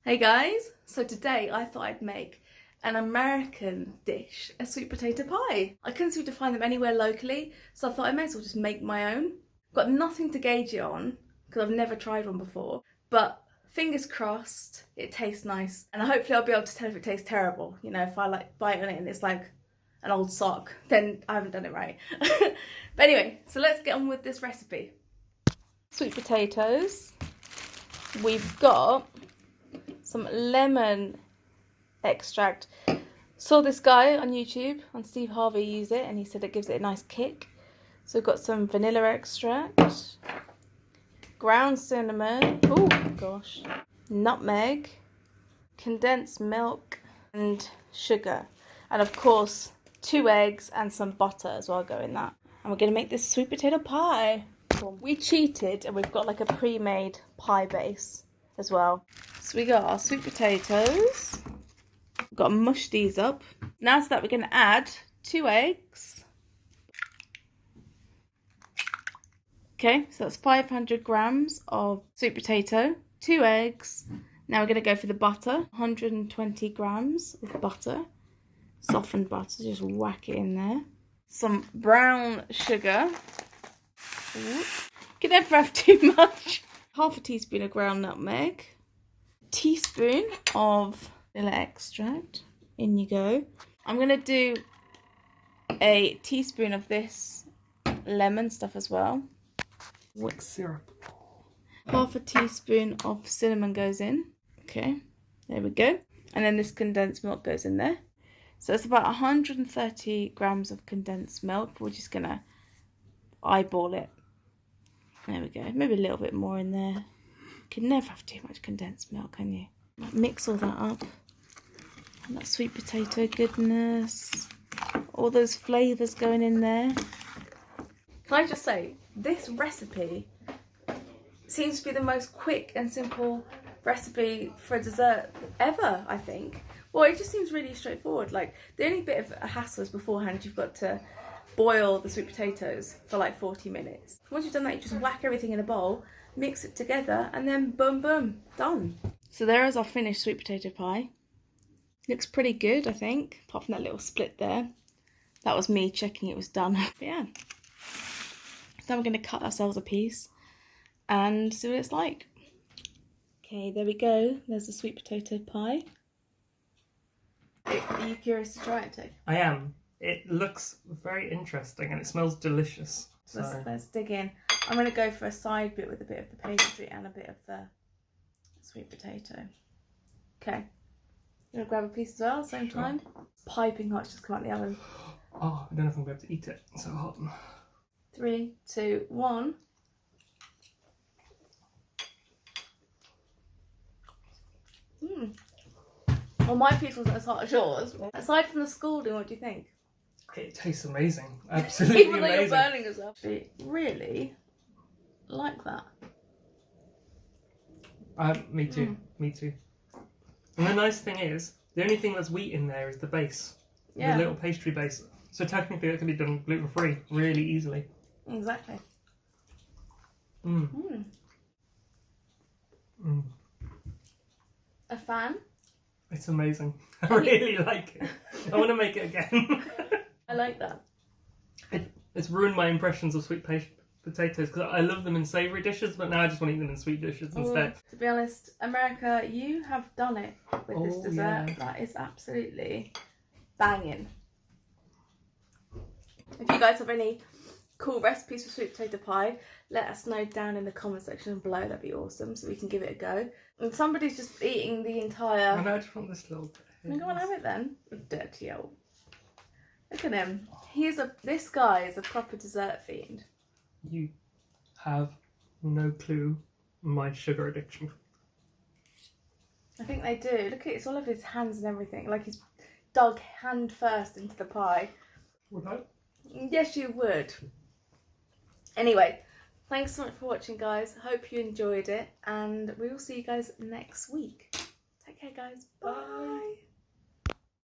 Hey guys, so today I thought I'd make an American dish, a sweet potato pie. I couldn't seem to find them anywhere locally, so I thought I may as well just make my own. Got nothing to gauge it on, because I've never tried one before, but fingers crossed it tastes nice. And hopefully I'll be able to tell if it tastes terrible. You know, if I like bite on it and it's like an old sock, then I haven't done it right. But anyway, so let's get on with this recipe. Sweet potatoes. We've got some lemon extract. Saw this guy on YouTube, on Steve Harvey, use it, and he said it gives it a nice kick. So we've got some vanilla extract, ground cinnamon, oh gosh, nutmeg, condensed milk, and sugar. And of course, 2 eggs and some butter as well go in that. And we're going to make this sweet potato pie. We cheated and we've got like a pre-made pie base as well. So we got our sweet potatoes. We've got to mush these up. Now to that we're going to add 2 eggs. Okay, so that's 500 grams of sweet potato, 2 eggs. Now we're going to go for the butter, 120 grams of butter. Softened butter, just whack it in there. Some brown sugar. You can never have too much. Half a teaspoon of ground nutmeg, a teaspoon of vanilla extract, in you go. I'm going to do a teaspoon of this lemon stuff as well. Like syrup. Half a teaspoon of cinnamon goes in. Okay, there we go. And then this condensed milk goes in there. So it's about 130 grams of condensed milk. We're just going to eyeball it. There we go. Maybe a little bit more in there. You can never have too much condensed milk, can you? Mix all that up. And that sweet potato goodness. All those flavours going in there. Can I just say, this recipe seems to be the most quick and simple recipe for a dessert ever, I think. Well, it just seems really straightforward. Like, the only bit of a hassle is beforehand you've got to boil the sweet potatoes for like 40 minutes. Once you've done that, you just whack everything in a bowl, mix it together, and then boom, boom, done. So there is our finished sweet potato pie. Looks pretty good, I think, apart from that little split there. That was me checking it was done. But yeah. So now we're going to cut ourselves a piece and see what it's like. Okay, there we go. There's the sweet potato pie. Are you curious to try it too? I am. It looks very interesting and it smells delicious. So. Let's dig in. I'm going to go for a side bit with a bit of the pastry and a bit of the sweet potato. Okay. You want to grab a piece as well at the same time? Piping hot, just come out the oven. Oh, I don't know if I'm going to be able to eat it. It's so hot. 3, 2, 1. Well, my piece wasn't as hot as yours. Aside from the scalding, what do you think? It tastes amazing. Absolutely Even though amazing. you're burning yourself. I really like that. Me too. Me too. And the nice thing is, the only thing that's wheat in there is the base. Yeah. The little pastry base. So technically it can be done gluten-free really easily. Exactly. A fan? It's amazing. I really like it. I want to make it again. I like that. It's ruined my impressions of sweet potatoes because I love them in savoury dishes, but now I just want to eat them in sweet dishes instead. To be honest, America, you have done it with this dessert. Yeah. That is absolutely banging. If you guys have any cool recipes for sweet potato pie, let us know down in the comment section below. That'd be awesome, so we can give it a go. And somebody's just eating the entire... I know, I just want this little bit. Go on, have it then. Dirty old. Look at him. This guy is a proper dessert fiend. You have no clue my sugar addiction. I think they do. Look at it, it's all over his hands and everything. Like he's dug hand first into the pie. Would I? Yes, you would. Anyway, thanks so much for watching, guys. Hope you enjoyed it, and we will see you guys next week. Take care, guys. Bye.